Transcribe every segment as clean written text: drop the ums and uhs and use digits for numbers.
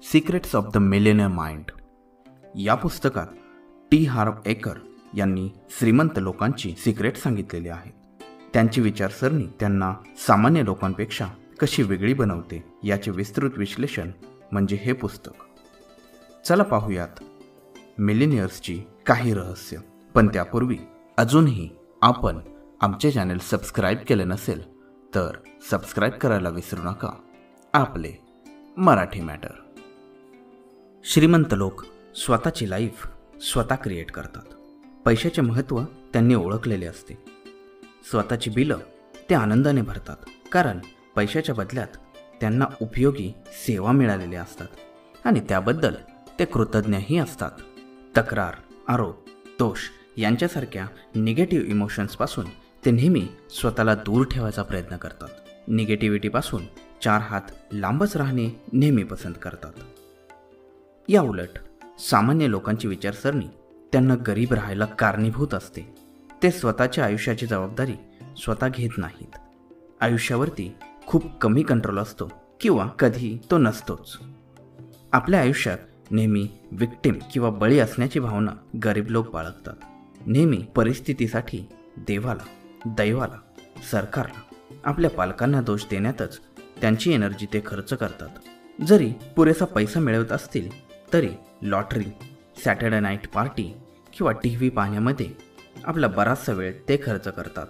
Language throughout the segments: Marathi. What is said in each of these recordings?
Secrets of the millionaire mind या पुस्तकात टी हार्व एकर यांनी श्रीमंत लोकांची सिक्रेट सांगितलेली आहेत. त्यांची विचारसरणी त्यांना सामान्य लोकांपेक्षा कशी वेगळी बनवते याचे विस्तृत विश्लेषण म्हणजे हे पुस्तक. चला पाहूयात मिलेनियर्सची काही रहस्य. पण त्यापूर्वी अजूनही आपण आमचे चॅनल सबस्क्राईब केले नसेल तर सबस्क्राईब करायला विसरू नका. आपले मराठी मॅटर. श्रीमंत लोक स्वतःची लाईफ स्वतः क्रिएट करतात. पैशाचे महत्त्व त्यांनी ओळखलेले असते. स्वतःची बिलं ते आनंदाने भरतात, कारण पैशाच्या बदल्यात त्यांना उपयोगी सेवा मिळालेल्या असतात आणि त्याबद्दल ते कृतज्ञही असतात. तक्रार, आरोप, दोष यांच्यासारख्या निगेटिव्ह इमोशन्सपासून ते नेहमी स्वतःला दूर ठेवायचा प्रयत्न करतात. निगेटिव्हिटीपासून 4 हात लांबच राहणे नेहमी पसंत करतात. या उलट सामान्य लोकांची विचारसरणी त्यांना गरीब राहायला कारणीभूत असते. ते स्वतःच्या आयुष्याची जबाबदारी स्वतः घेत नाहीत. आयुष्यावरती खूप कमी कंट्रोल असतो किंवा कधी तो नसतोच. आपल्या आयुष्यात नेहमी विक्टिम किंवा बळी असण्याची भावना गरीब लोक बाळगतात. नेहमी परिस्थितीसाठी देवाला, दैवाला, सरकारला, आपल्या पालकांना दोष देण्यातच त्यांची एनर्जी ते खर्च करतात. जरी पुरेसा पैसा मिळवत असतील तरी लॉटरी, सॅटर्डे नाईट पार्टी किंवा TV पाहण्यामध्ये आपला बराचसा वेळ ते खर्च करतात.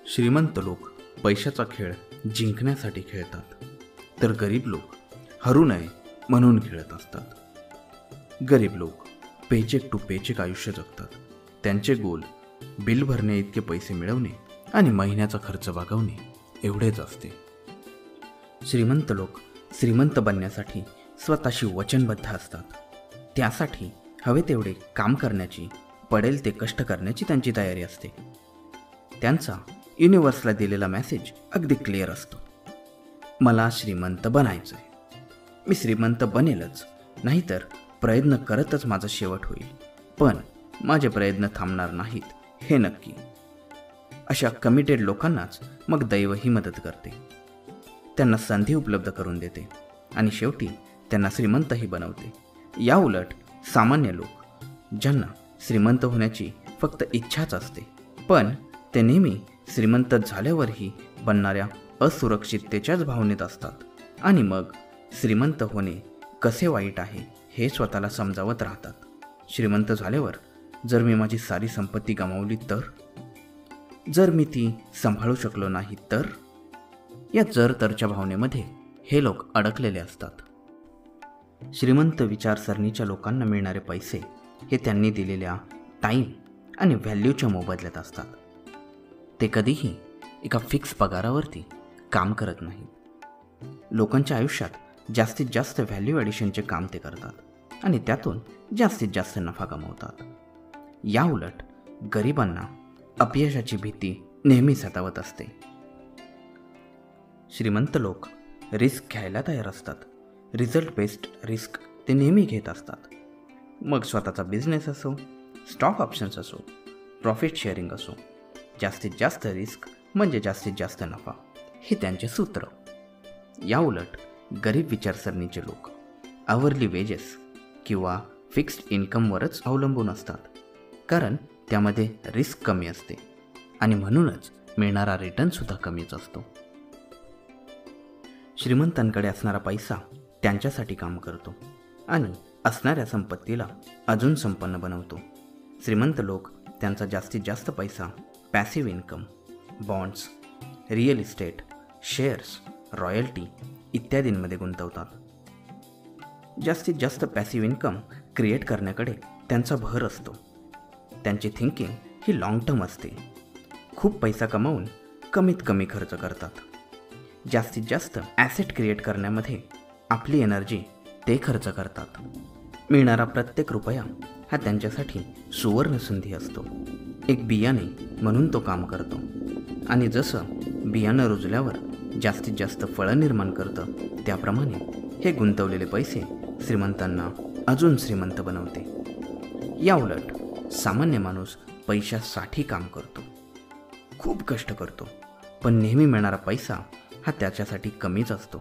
श्रीमंत लोक पैशाचा खेळ जिंकण्यासाठी खेळतात, तर गरीब लोक हरू नये म्हणून खेळत असतात. गरीब लोक पेचेक टू पेचेक आयुष्य जगतात. त्यांचे गोल बिल भरणे इतके पैसे मिळवणे आणि महिन्याचा खर्च भागवणे एवढेच असते. श्रीमंत लोक श्रीमंत बनण्यासाठी स्वतःशी वचनबद्ध असतात. त्यासाठी हवे तेवढे काम करण्याची, पडेल ते कष्ट करण्याची त्यांची तयारी असते. त्यांचा युनिव्हर्सला दिलेला मेसेज अगदी क्लिअर असतो. मला श्रीमंत बनायचं आहे. मी श्रीमंत बनेलच, नाहीतर प्रयत्न करतच माझा शेवट होईल. पण माझे प्रयत्न थांबणार नाहीत हे नक्की. अशा कमिटेड लोकांनाच मग दैव ही मदत करते. त्यांना संधी उपलब्ध करून देते आणि शेवटी त्यांना श्रीमंतही बनवते. या उलट सामान्य लोक, ज्यांना श्रीमंत होण्याची फक्त इच्छाच असते, पण ते नेहमी श्रीमंत झाल्यावरही बनणाऱ्या असुरक्षिततेच्याच भावनेत असतात आणि मग श्रीमंत होणे कसे वाईट आहे हे स्वतःला समजावत राहतात. श्रीमंत झाल्यावर जर मी माझी सारी संपत्ती गमावली तर, जर मी ती सांभाळू शकलो नाही तर, या जर तरच्या भावनेमध्ये हे लोक अडकलेले असतात. श्रीमंत विचारसरणीच्या लोकांना मिळणारे पैसे हे त्यांनी दिलेल्या टाईम आणि व्हॅल्यूच्या मोबदल्यात असतात. ते कधीही एका फिक्स पगारावरती काम करत नाहीत. लोकांच्या आयुष्यात जास्तीत जास्त व्हॅल्यू ॲडिशनचे काम ते करतात आणि त्यातून जास्तीत जास्त नफा कमवतात. या उलट गरिबांना अपयशाची भीती नेहमी सतावत असते. श्रीमंत लोक रिस्क घ्यायला तयार असतात. रिझल्ट बेस्ड रिस्क ते नेहमी घेत असतात. मग स्वतःचा बिझनेस असो, स्टॉक ऑप्शन्स असो, प्रॉफिट शेअरिंग असो, जास्तीत जास्त रिस्क म्हणजे जास्तीत जास्त नफा हे त्यांचे सूत्र. या उलट गरीब विचारसरणीचे लोक आवरली वेजेस किंवा फिक्स्ड इन्कमवरच अवलंबून असतात, कारण त्यामध्ये रिस्क कमी असते आणि म्हणूनच मिळणारा रिटर्नसुद्धा कमीच असतो. श्रीमंतांकडे असणारा पैसा त्यांच्यासाठी काम करतो आणि असणाऱ्या संपत्तीला अजून संपन्न बनवतो. श्रीमंत लोक त्यांचा जास्तीत जास्त पैसा passive income, bonds, real estate, shares, royalty इत्यादींमध्ये गुंतवतात. जास्तीत जास्त पॅसिव्ह इन्कम क्रिएट करण्याकडे त्यांचा भर असतो. त्यांची थिंकिंग ही लाँग टर्म असते. खूप पैसा कमावून कमीत कमी खर्च करतात. जास्तीत जास्त ॲसेट क्रिएट करण्यामध्ये आपली एनर्जी ते खर्च करतात. मिळणारा प्रत्येक रुपया हा त्यांच्यासाठी सुवर्णसंधी असतो. एक बियाणे म्हणून तो काम करतो आणि जसं बियाणं रुजल्यावर जास्तीत जास्त फळं निर्माण करतं, त्याप्रमाणे हे गुंतवलेले पैसे श्रीमंतांना अजून श्रीमंत बनवते. या उलट सामान्य माणूस पैशासाठी काम करतो, खूप कष्ट करतो, पण नेहमी मिळणारा पैसा हा त्याच्यासाठी कमीच असतो.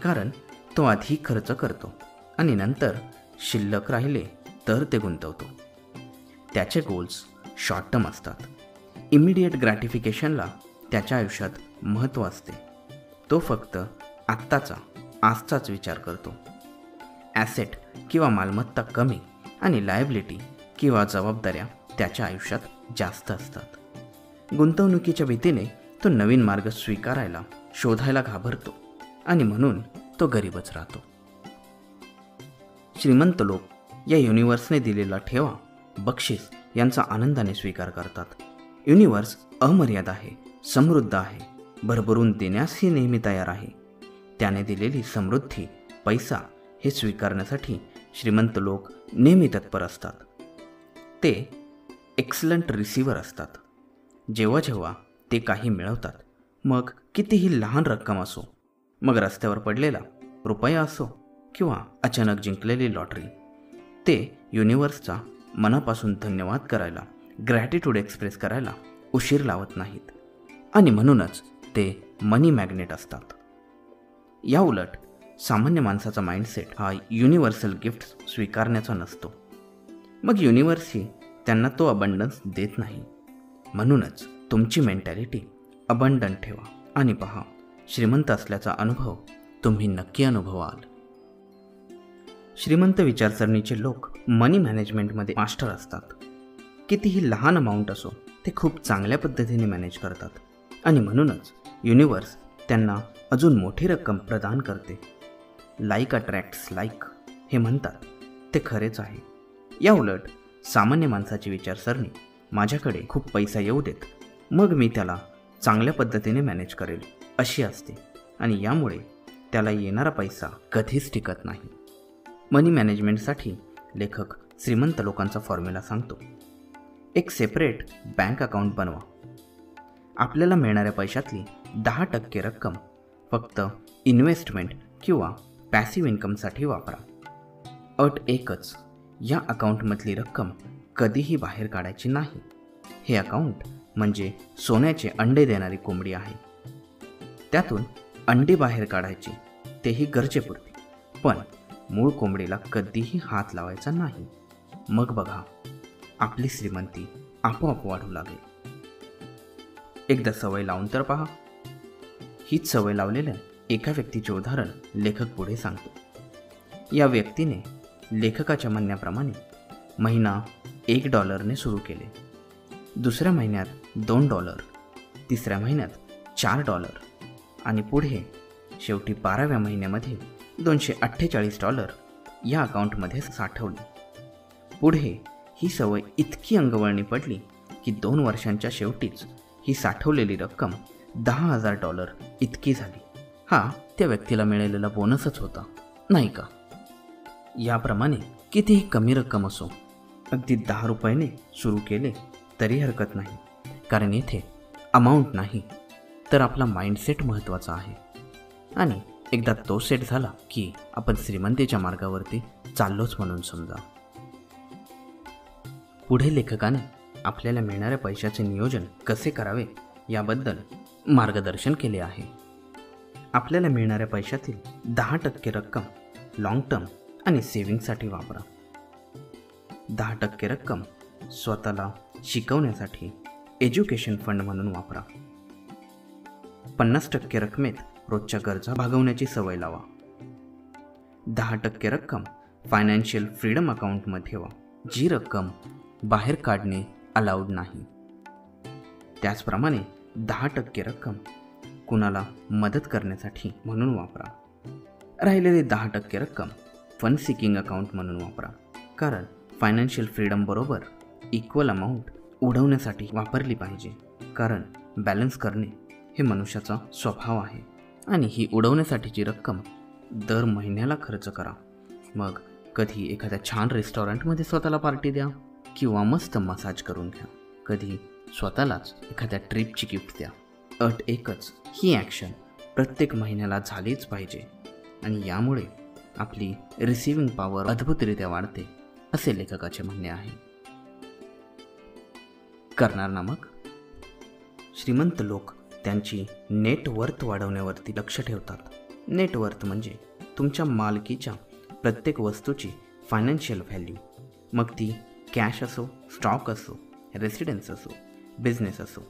कारण तो आधी खर्च करतो आणि नंतर शिल्लक राहिले तर ते गुंतवतो. त्याचे गोल्स शॉर्ट टर्म असतात. इमिडिएट ग्रॅटिफिकेशनला त्याच्या आयुष्यात महत्त्व असते. तो फक्त आत्ताचा आजचाच विचार करतो. ॲसेट किंवा मालमत्ता कमी आणि लायबिलिटी किंवा जबाबदाऱ्या त्याच्या आयुष्यात जास्त असतात. गुंतवणुकीच्या भीतीने तो नवीन मार्ग स्वीकारायला शोधायला घाबरतो आणि म्हणून तो गरीबच राहतो. श्रीमंत लोक या युनिव्हर्सने दिलेला ठेवा, बक्षीस यांचा आनंदाने स्वीकार करतात. युनिव्हर्स अमर्याद आहे, समृद्ध आहे, भरभरून देण्यासही नेहमी तयार आहे. त्याने दिलेली समृद्धी, पैसा हे स्वीकारण्यासाठी श्रीमंत लोक नेहमी तत्पर असतात. ते एक्सलंट रिसिव्हर असतात. जेव्हा जेव्हा ते काही मिळवतात, मग कितीही लहान रक्कम असो, मग रस्त्यावर पडलेला रुपया असो किंवा अचानक जिंकलेली लॉटरी, ते युनिव्हर्सचा मनापासून धन्यवाद करायला, ग्रॅटिट्यूड एक्सप्रेस करायला उशीर लावत नाहीत आणि म्हणूनच ते मनी मॅग्नेट असतात. या उलट सामान्य माणसाचा माइंडसेट हा युनिव्हर्सल गिफ्ट स्वीकारण्याचा नसतो. मग युनिव्हर्सही त्यांना तो अबंडन्स देत नाही. म्हणूनच तुमची मेंटॅलिटी अबंडंट ठेवा आणि पहा, श्रीमंत असल्याचा अनुभव तुम्ही नक्की अनुभवाल. श्रीमंत विचारसरणीचे लोक मनी मॅनेजमेंटमध्ये मास्टर असतात. कितीही लहान अमाऊंट असो, ते खूप चांगल्या पद्धतीने मॅनेज करतात आणि म्हणूनच युनिव्हर्स त्यांना अजून मोठी रक्कम प्रदान करते. लाईक अट्रॅक्ट्स लाईक हे म्हणतात ते खरेच आहे. या उलट सामान्य माणसाची विचारसरणी, माझ्याकडे खूप पैसा येऊ देत, मग मी त्याला चांगल्या पद्धतीने मॅनेज करेल, अशी असते आणि यामुळे त्याला येणारा पैसा कधीच टिकत नाही. मनी मॅनेजमेंटसाठी लेखक श्रीमंत लोकांचा फॉर्म्युला सांगतो. एक सेपरेट बँक अकाउंट बनवा. आपल्याला मिळणाऱ्या पैशातली 10% रक्कम फक्त इन्व्हेस्टमेंट किंवा पॅसिव्ह इन्कमसाठी वापरा. अट एकच, या अकाउंटमधली रक्कम कधीही बाहेर काढायची नाही. हे अकाउंट म्हणजे सोन्याचे अंडे देणारी कोंबडी आहे. त्यातून अंडे बाहेर काढायची, तेही गरजेपुरती, पण मूळ कोंबडीला कधीही हात लावायचा नाही. मग बघा, आपली श्रीमंती आपोआप वाढू लागेल. एकदा सवय लावून तर पहा. हीच सवय लावलेल्या एका व्यक्तीचे उदाहरण लेखक पुढे सांगतो. या व्यक्तीने लेखकाच्या म्हणण्याप्रमाणे महिना $1ने सुरू केले. दुसऱ्या महिन्यात $2, तिसऱ्या महिन्यात $4 आणि पुढे शेवटी 12व्या महिन्यामध्ये $248 या अकाउंटमध्ये साठवले. पुढे ही सवय इतकी अंगवळणी पडली की 2 वर्षांच्या शेवटीच ही साठवलेली रक्कम $10,000 इतकी झाली. हा त्या व्यक्तीला मिळालेला बोनसच होता, नाही का? याप्रमाणे कितीही कमी रक्कम असो, अगदी ₹10ने सुरू केले तरी हरकत नाही, कारण येथे अमाऊंट नाही तर आपला माइंडसेट महत्त्वाचा आहे. आणि एकदा तो सेट झाला की आपण श्रीमंतीच्या मार्गावरती चाललोच म्हणून समजा. पुढे लेखकाने आपल्याला मिळणाऱ्या पैशाचे नियोजन कसे करावे याबद्दल मार्गदर्शन केले आहे. आपल्याला मिळणाऱ्या पैशातील 10% रक्कम लाँग टर्म आणि सेव्हिंगसाठी वापरा. 10% रक्कम स्वतःला शिकवण्यासाठी एज्युकेशन फंड म्हणून वापरा. 50% रकमेत रोजच्या गरजा भागवण्याची सवय लावा. 10% रक्कम फायनान्शियल फ्रीडम अकाउंटमध्ये ठेवा, जी रक्कम बाहेर काढणे अलाउड नाही. त्याचप्रमाणे 10% रक्कम कुणाला मदत करण्यासाठी म्हणून वापरा. राहिलेली 10% रक्कम फन सिकिंग अकाउंट म्हणून वापरा, कारण फायनान्शियल फ्रीडम बरोबर इक्वल अमाऊंट उडवण्यासाठी वापरली पाहिजे, कारण बॅलन्स करणे हे मनुष्याचा स्वभाव आहे. आणि ही उडवण्यासाठीची रक्कम दर महिन्याला खर्च करा. मग कधी एखाद्या छान रेस्टॉरंटमध्ये स्वतःला पार्टी द्या किंवा मस्त मसाज करून घ्या. कधी स्वतःलाच एखाद्या ट्रिपची गिफ्ट द्या. अट एकच, ही ॲक्शन प्रत्येक महिन्याला झालीच पाहिजे आणि यामुळे आपली रिसिव्हिंग पॉवर अद्भुतरित्या वाढते, असे लेखकाचे म्हणणे आहे. करणार ना मग? श्रीमंत लोक त्यांची नेट वर्थ वाढवण्यावरती लक्ष ठेवतात नेटवर्थ म्हणजे तुमच्या मालकीच्या प्रत्येक वस्तूची फायनान्शियल व्हॅल्यू, मग ती कॅश असो, स्टॉक असो, रेसिडेन्स असो, बिझनेस असो.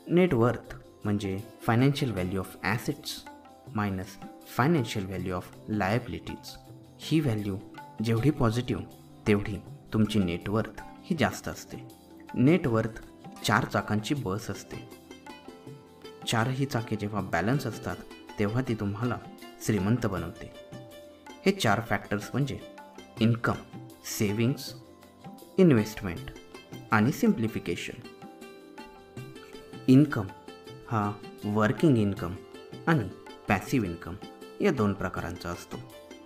नेटवर्थ म्हणजे financial value of assets minus financial value of liabilities. He value जेवढी पॉझिटिव्ह तेवढी तुमची नेटवर्थ ही जास्त असते. नेटवर्थ 4 चाकांची बस असते. 4ही चाके जेव्हा बॅलन्स असतात तेव्हा ती तुम्हाला श्रीमंत बनवते. हे 4 फॅक्टर्स म्हणजे इन्कम, सेविंग्स, इन्व्हेस्टमेंट आणि सिम्प्लिफिकेशन. इन्कम हा वर्किंग इन्कम आणि पॅसिव्ह इन्कम या 2 प्रकारांचा असतो.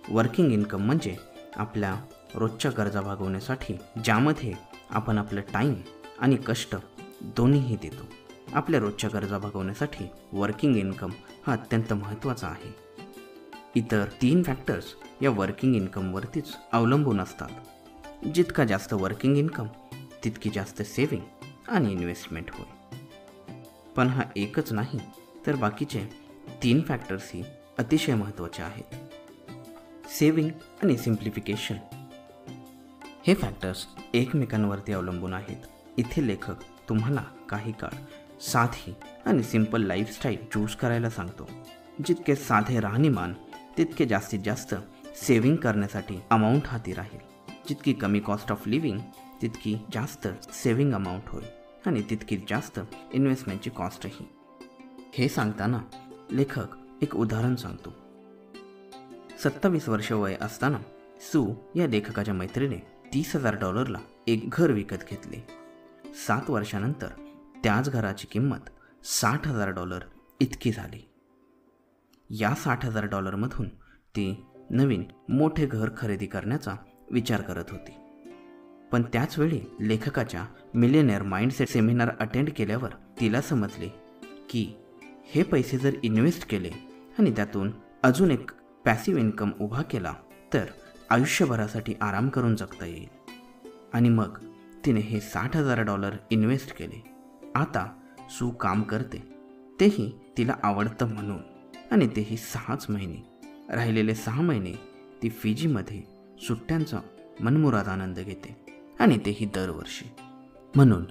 वर्किंग इन्कम म्हणजे आपल्या रोजच्या गरजा भागवण्यासाठी ज्यामध्ये आपण आपलं टाईम आणि कष्ट दोन्हीही देतो. आपल्या रोजच्या गरजा भागवण्यासाठी वर्किंग इन्कम हा अत्यंत महत्त्वाचा आहे. इतर 3 फॅक्टर्स या वर्किंग इन्कमवरतीच अवलंबून असतात. जितका जास्त वर्किंग इन्कम तितकी जास्त सेविंग आणि इन्व्हेस्टमेंट होय. पण हा एकच नाही तर बाकीचे 3 फॅक्टर्सही अतिशय महत्त्वाचे आहेत. सेविंग आणि सिम्प्लिफिकेशन हे फॅक्टर्स एकमेकांवरती अवलंबून आहेत. इथे लेखक तुम्हाला काही काळ साधी आणि सिंपल लाईफस्टाईल चूज करायला सांगतो. जितके साधे राहणीमान तितके जास्तीत जास्त सेविंग करण्यासाठी अमाऊंट हाती राहील. जितकी कमी कॉस्ट ऑफ लिव्हिंग तितकी जास्त सेविंग अमाऊंट होईल आणि तितकी जास्त इन्व्हेस्टमेंटची कॉस्टही. हे सांगताना लेखक एक उदाहरण सांगतो. 27 वर्ष वय असताना सू या लेखकाच्या मैत्रिणीने $30,000 एक घर विकत घेतले. 7 वर्षानंतर त्याच घराची किंमत $60,000 इतकी झाली. या $60,000 मधून ती नवीन मोठे घर खरेदी करण्याचा विचार करत होती. पण त्याचवेळी लेखकाच्या मिलियनेअर माइंडसेट सेमिनार अटेंड केल्यावर तिला समजले की हे पैसे जर इन्व्हेस्ट केले आणि त्यातून अजून एक पॅसिव्ह इन्कम उभा केला तर आयुष्यभरासाठी आराम करून जगता येईल. आणि मग तिने हे $60,000 इन्व्हेस्ट केले. आता सू काम करते तेही तिला आवडतं म्हणून, आणि तेही 6च महिने. राहिलेले 6 महिने ती फिजीमध्ये सुट्ट्यांचा मनमुराद आनंद घेते आणि तेही दरवर्षी. म्हणून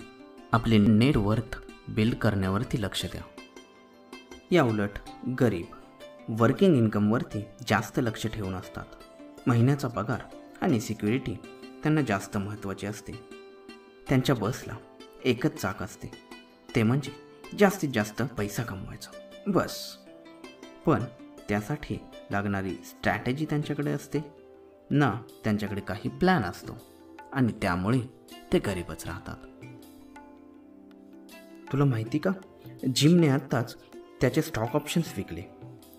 आपले नेटवर्थ बिल्ड करण्यावरती लक्ष द्या. या उलट गरीब वर्किंग इन्कमवरती जास्त लक्ष ठेवून असतात. महिन्याचा पगार आणि सिक्युरिटी त्यांना जास्त महत्त्वाची असते. त्यांच्या बसला एकच चाक असते, ते म्हणजे जास्तीत जास्त पैसा कमवायचा, बस. पण त्यासाठी लागणारी स्ट्रॅटेजी त्यांच्याकडे असते ना, त्यांच्याकडे काही प्लॅन असतो आणि त्यामुळे ते गरीबच राहतात. तुला माहिती का, जिमने आत्ताच त्याचे स्टॉक ऑप्शन्स विकले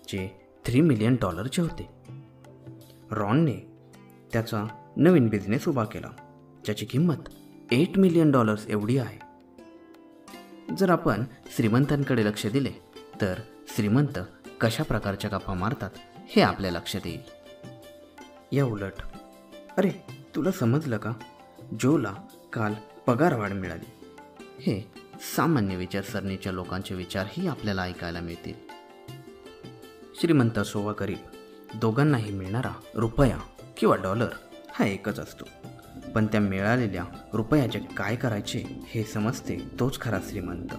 जे $3 मिलियन होते. रॉनने त्याचा नवीन बिझनेस उभा केला ज्याची किंमत $8 मिलियन एवढी आहे. जर आपण श्रीमंतांकडे लक्ष दिले तर श्रीमंत कशा प्रकारच्या गप्पा मारतात हे आपल्या लक्षात येईल. या उलट, अरे तुला समजलं का, जोला काल पगारवाढ मिळाली. हे सामान्य विचारसरणीच्या लोकांचे विचारही आपल्याला ऐकायला मिळतील. श्रीमंत असो वा गरीब, दोघांनाही मिळणारा रुपया किंवा डॉलर हा एकच असतो. पण त्या मिळालेल्या रुपयाचे काय करायचे हे समजते तोच खरा श्रीमंत.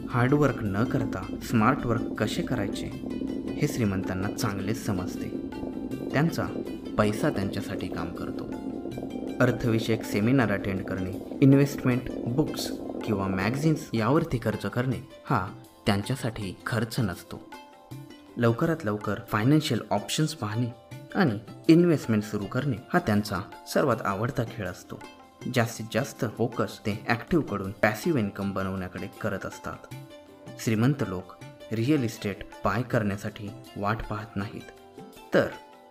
हार्डवर्क न करता स्मार्ट वर्क कसे करायचे हे श्रीमंतांना चांगलेच समजते. त्यांचा पैसा त्यांच्यासाठी काम करतो. अर्थविषयक सेमिनार अटेंड करणे, इन्व्हेस्टमेंट बुक्स किंवा मॅगझिन्स यावरती खर्च करणे हा त्यांच्यासाठी खर्च नसतो. लवकरात लवकर फायनान्शियल ऑप्शन्स पाहणे आणि इन्व्हेस्टमेंट सुरू करणे हा त्यांचा सर्वात आवडता खेळ असतो. जास्तीत जास्त फोकस ते ॲक्टिव्हकडून पॅसिव्ह इन्कम बनवण्याकडे करत असतात. श्रीमंत लोक रिअल इस्टेट बाय करण्यासाठी वाट पाहत नाहीत, तर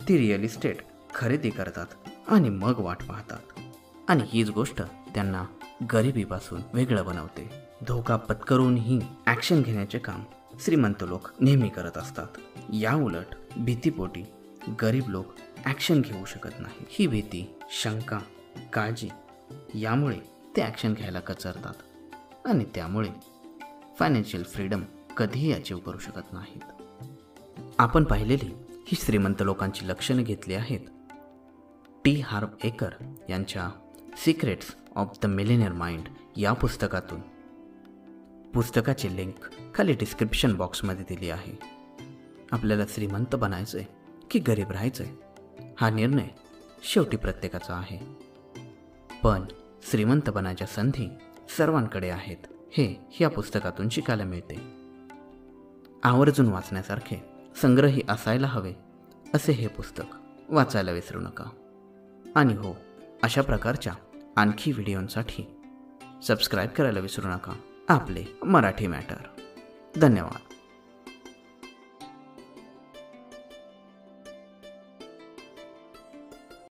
ती रिअल इस्टेट खरेदी करतात आणि मग वाट पाहतात. आणि हीच गोष्ट त्यांना गरिबीपासून वेगळं बनवते. धोका पत्करूनही ॲक्शन घेण्याचे काम श्रीमंत लोक नेहमी करत असतात. या उलट भीतीपोटी गरीब लोक ॲक्शन घेऊ शकत नाही. ही भीती, शंका, काळजी यामुळे ते ॲक्शन घ्यायला कचरतात आणि त्यामुळे फायनान्शियल फ्रीडम कधीही अचीव करू शकत नाहीत. आपण पाहिलेली ही श्रीमंत लोकांची लक्षणे घेतली आहेत. टी. हार्व एकर यांच्या secrets of the millionaire mind या पुस्तकातून. पुस्तकाची लिंक खाली डिस्क्रिप्शन बॉक्समध्ये दिली आहे. आपल्याला श्रीमंत बनायचं आहे की गरीब राहायचं आहे हा निर्णय शेवटी प्रत्येकाचा आहे. पण श्रीमंत बनायच्या संधी सर्वांकडे आहेत हे या पुस्तकातून शिकायला मिळते. आवर्जून वाचण्यासारखे संग्रही असायला हवे असे हे पुस्तक वाचायला विसरू नका. आणि हो, अशा प्रकारच्या आणखी व्हिडिओंसाठी सबस्क्राईब करायला विसरू नका आपले मराठी मॅटर. धन्यवाद.